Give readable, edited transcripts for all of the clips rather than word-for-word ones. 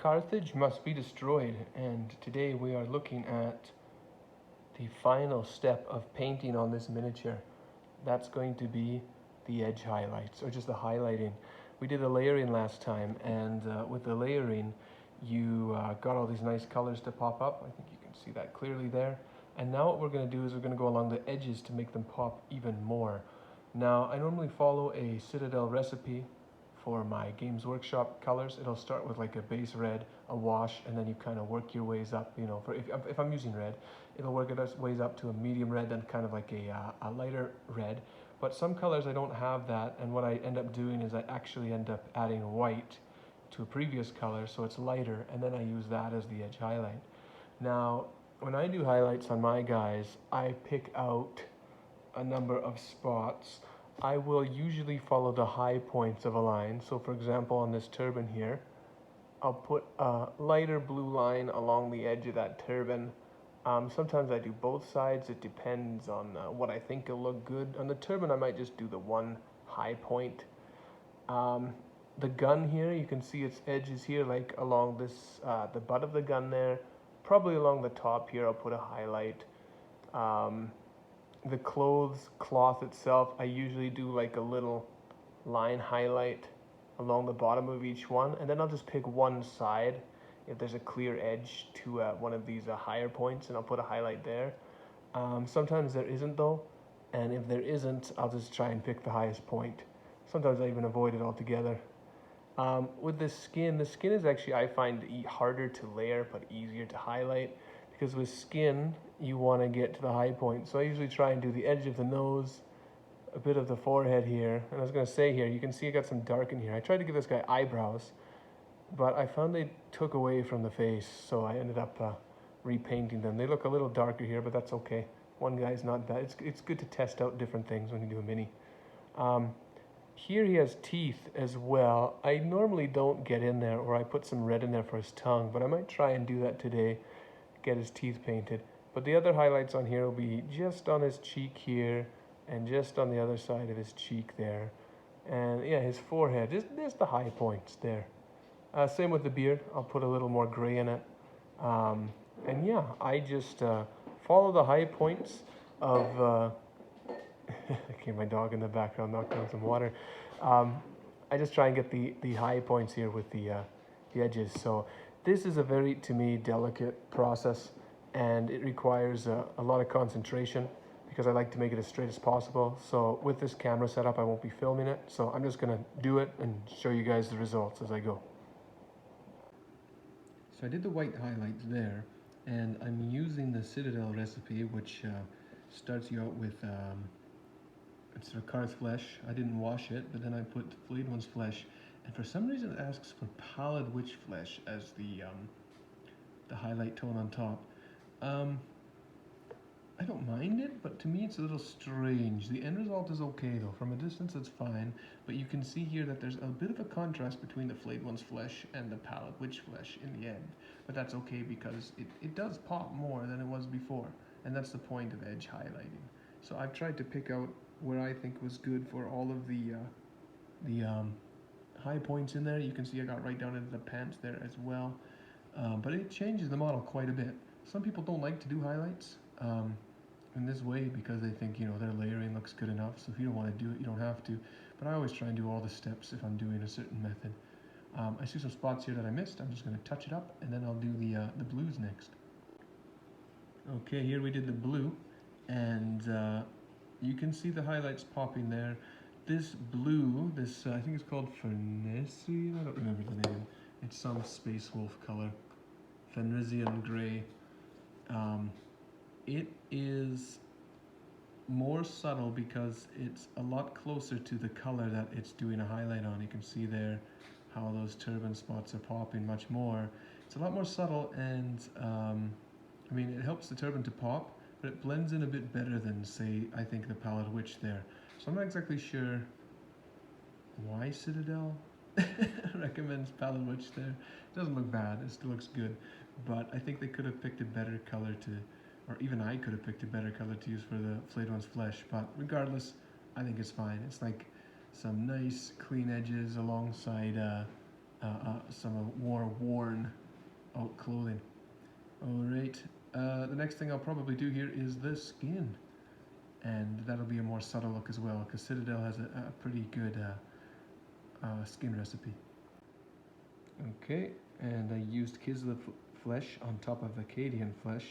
Carthage must be destroyed, and today we are looking at the final step of painting on this miniature. That's going to be the edge highlights, or just the highlighting. We did the layering last time, and with the layering, you got all these nice colors to pop up. I think you can see that clearly there. And now what we're going to do is we're going to go along the edges to make them pop even more. Now, I normally follow a Citadel recipe for my Games Workshop colors. It'll start with like a base red, a wash, and then you kind of work your ways up. You know, for if I'm using red, it'll work its ways up to a medium red, then kind of like a lighter red. But some colors I don't have that, and what I end up doing is I actually end up adding white to a previous color so it's lighter, and then I use that as the edge highlight. Now, when I do highlights on my guys, I pick out a number of spots. I will usually follow the high points of a line. So for example, on this turban here, I'll put a lighter blue line along the edge of that turban. Sometimes I do both sides. It depends on what I think will look good. On the turban, I might just do the one high point. The gun here, you can see its edges here, like along this, the butt of the gun there. Probably along the top here, I'll put a highlight. The cloth itself, I usually do like a little line highlight along the bottom of each one, and then I'll just pick one side if there's a clear edge to one of these higher points, and I'll put a highlight there. Sometimes there isn't though, and if there isn't, I'll just try and pick the highest point. Sometimes I even avoid it altogether. With the skin is actually, I find, harder to layer but easier to highlight, because with skin you want to get to the high point. So I usually try and do the edge of the nose, a bit of the forehead here, and I was going to say here, you can see I got some dark in here. I tried to give this guy eyebrows, but I found they took away from the face, so I ended up repainting them. They look a little darker here, but that's okay. One guy's not bad. It's good to test out different things when you do a mini. Here he has teeth as well. I normally don't get in there, or I put some red in there for his tongue, but I might try and do that today, get his teeth painted. But the other highlights on here will be just on his cheek here, and just on the other side of his cheek there. And yeah, his forehead, there's the high points there. Same with the beard, I'll put a little more gray in it. And yeah, I just follow the high points of, okay, my dog in the background knocked down some water. I just try and get the high points here with the edges. So this is a very, to me, delicate process, and it requires a lot of concentration because I like to make it as straight as possible. So with this camera setup, I won't be filming it. So I'm just gonna do it and show you guys the results as I go. So I did the white highlights there, and I'm using the Citadel recipe, which starts you out with it's a car's flesh. I didn't wash it, but then I put flayed one's flesh, and for some reason it asks for pallid witch flesh as the highlight tone on top. I don't mind it, but to me it's a little strange. The end result is okay though. From a distance it's fine, but you can see here that there's a bit of a contrast between the flayed one's flesh and the pallid witch flesh in the end. But that's okay because it does pop more than it was before, and that's the point of edge highlighting. So I've tried to pick out where I think was good for all of the high points in there. You can see I got right down into the pants there as well. But it changes the model quite a bit. Some people don't like to do highlights in this way because they think, you know, their layering looks good enough. So if you don't want to do it, you don't have to. But I always try and do all the steps if I'm doing a certain method. I see some spots here that I missed. I'm just going to touch it up, and then I'll do the blues next. Okay, here we did the blue, and you can see the highlights popping there. This blue, this I think it's called Fenrisian, I don't remember the name. It's some space wolf color, Fenrisian gray. It is more subtle because it's a lot closer to the color that it's doing a highlight on. You can see there how those turban spots are popping much more. It's a lot more subtle, and I mean, it helps the turban to pop, but it blends in a bit better than, say, I think the pallid witch there. So I'm not exactly sure why Citadel recommends pallid witch there. It doesn't look bad, it still looks good, but I think they could have picked a better color to, or even I could have picked a better color to use for the flayed one's flesh, but regardless, I think it's fine. It's like some nice clean edges alongside some more worn out clothing. Alright, the next thing I'll probably do here is the skin, and that'll be a more subtle look as well, because Citadel has a pretty good skin recipe. Okay, and I used Kislev flesh on top of Acadian flesh,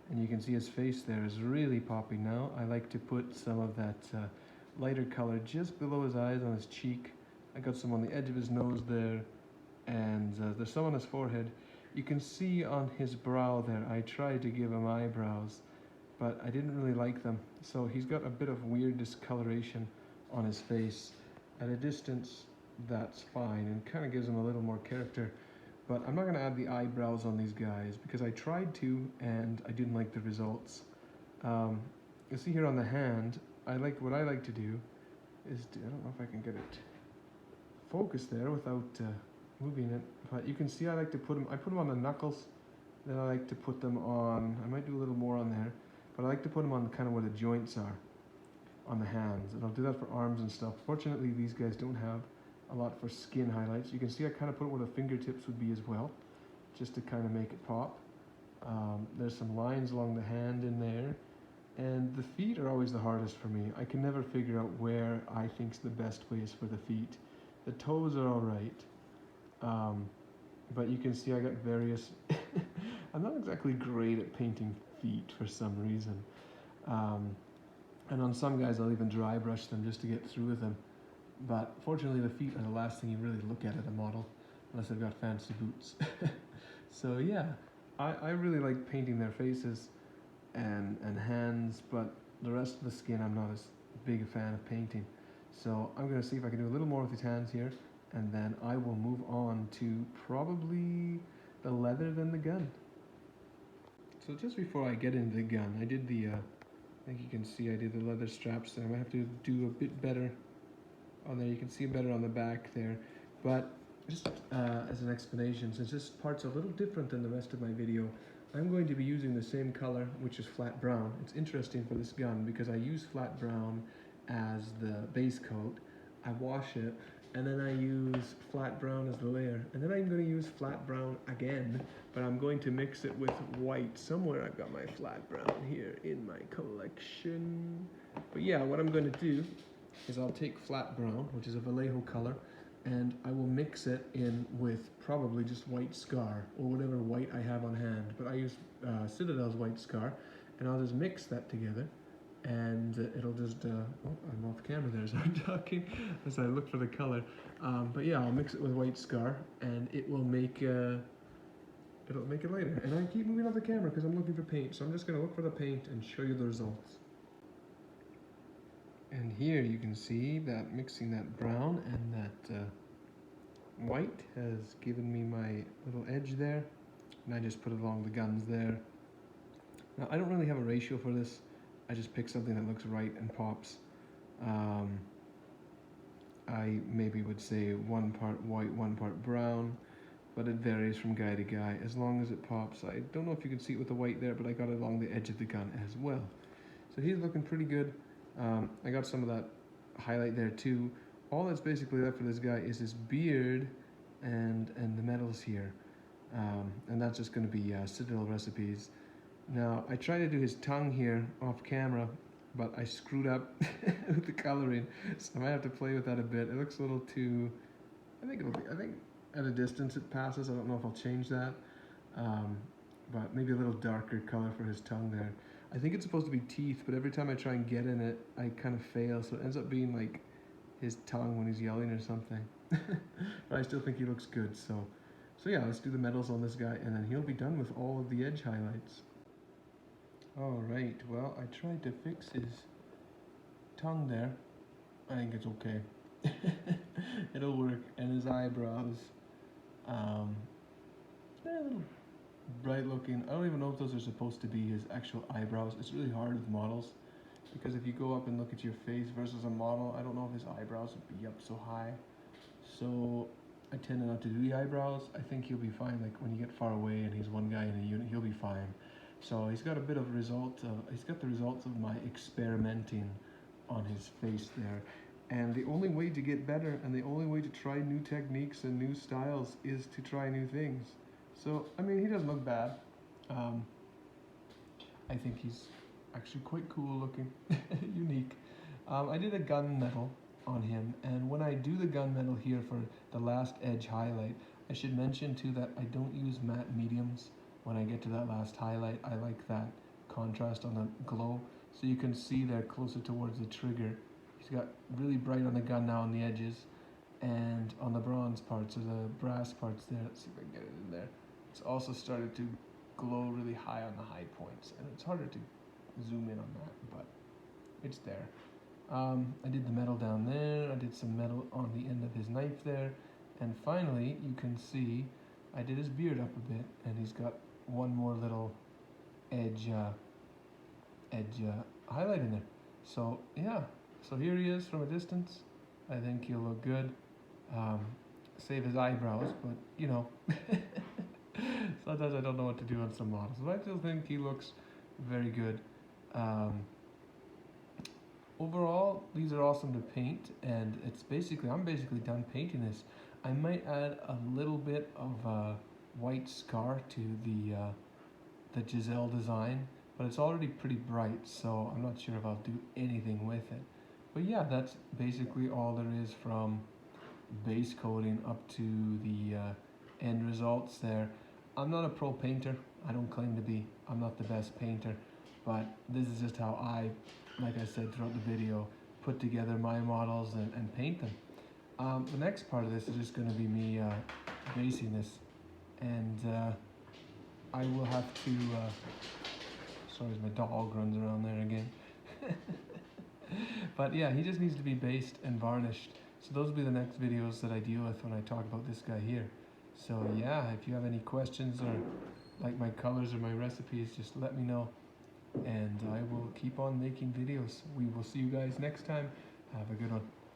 and you can see his face there is really popping now. I like to put some of that lighter color just below his eyes on his cheek. I got some on the edge of his nose there, and there's some on his forehead. You can see on his brow there, I tried to give him eyebrows, but I didn't really like them. So he's got a bit of weird discoloration on his face. At a distance, that's fine, and kind of gives him a little more character. But I'm not going to add the eyebrows on these guys, because I tried to, and I didn't like the results. You see here on the hand, what I like to do is, I don't know if I can get it focused there without moving it, but you can see I put them on the knuckles, then I like to put them on, I might do a little more on there, but I like to put them on kind of where the joints are, on the hands, and I'll do that for arms and stuff. Fortunately, these guys don't have a lot for skin highlights. You can see I kind of put it where the fingertips would be as well, just to kind of make it pop. There's some lines along the hand in there, and the feet are always the hardest for me. I can never figure out where I think's the best place for the feet. The toes are alright, but you can see I got various I'm not exactly great at painting feet for some reason, and on some guys I'll even dry brush them just to get through with them, but fortunately the feet are the last thing you really look at a model unless they've got fancy boots. So yeah, I really like painting their faces and hands, but the rest of the skin I'm not as big a fan of painting. So I'm going to see if I can do a little more with these hands here, and then I will move on to probably the leather than the gun. So just before I get into the gun, I did I think you can see I did the leather straps there. I might have to do a bit better on there. You can see better on the back there. But just as an explanation, since this part's a little different than the rest of my video, I'm going to be using the same color, which is flat brown. It's interesting for this gun because I use flat brown as the base coat, I wash it, and then I use flat brown as the layer, and then I'm going to use flat brown again, but I'm going to mix it with white. Somewhere I've got my flat brown here in my collection. But yeah, what I'm going to do is I'll take flat brown, which is a Vallejo color, and I will mix it in with probably just white scar, or whatever white I have on hand, but I use Citadel's white scar, and I'll just mix that together. And it'll just, oh, I'm off camera there as I'm talking, as I look for the color. But yeah, I'll mix it with white scar, and it will make it lighter. And I keep moving off the camera because I'm looking for paint, so I'm just going to look for the paint and show you the results. And here you can see that mixing that brown and that white has given me my little edge there, and I just put it along the guns there. Now I don't really have a ratio for this. I just pick something that looks right and pops. I maybe would say 1 part white, 1 part brown, but it varies from guy to guy as long as it pops. I don't know if you can see it with the white there, but I got it along the edge of the gun as well. So he's looking pretty good. I got some of that highlight there too. All that's basically left for this guy is his beard and the medals here. And that's just going to be Citadel recipes. Now, I tried to do his tongue here off camera, but I screwed up with the coloring, so I might have to play with that a bit. It looks a little too, I think at a distance it passes. I don't know if I'll change that, but maybe a little darker color for his tongue there. I think it's supposed to be teeth, but every time I try and get in it, I kind of fail, so it ends up being like his tongue when he's yelling or something. But I still think he looks good, so yeah, let's do the medals on this guy, and then he'll be done with all of the edge highlights. Alright, well, I tried to fix his tongue there. I think it's okay. It'll work. And his eyebrows. They're a little bright looking. I don't even know if those are supposed to be his actual eyebrows. It's really hard with models, because if you go up and look at your face versus a model, I don't know if his eyebrows would be up so high. So I tend not to do the eyebrows. I think he'll be fine. Like when you get far away and he's one guy in a unit, he'll be fine. So he's got a the results of my experimenting on his face there. And the only way to get better and the only way to try new techniques and new styles is to try new things. So, I mean, he doesn't look bad. I think he's actually quite cool looking, unique. I did a gunmetal on him, and when I do the gunmetal here for the last edge highlight, I should mention too that I don't use matte mediums when I get to that last highlight. I like that contrast on the glow, so you can see there closer towards the trigger. He's got really bright on the gun now on the edges, and on the bronze parts or the brass parts there. Let's see if I can get it in there. It's also started to glow really high on the high points, and it's harder to zoom in on that, but it's there. I did the metal down there, I did some metal on the end of his knife there, and finally you can see I did his beard up a bit, and he's got one more little edge highlight in there. So yeah, so here he is from a distance. I think he'll look good. Save his eyebrows, but you know, sometimes I don't know what to do on some models, but I still think he looks very good. Overall, these are awesome to paint, and I'm basically done painting this. I might add a little bit of white scar to the Giselle design, but it's already pretty bright, so I'm not sure if I'll do anything with it. But yeah, that's basically all there is from base coating up to the end results there. I'm not a pro painter. I don't claim to be. I'm not the best painter, but this is just how I, like I said throughout the video, put together my models and paint them. The next part of this is just going to be me basing this, and I will have to, sorry, my dog runs around there again. But yeah, he just needs to be based and varnished. So those will be the next videos that I deal with when I talk about this guy here. So yeah, if you have any questions or like my colors or my recipes, just let me know, and I will keep on making videos. We will see you guys next time. Have a good one.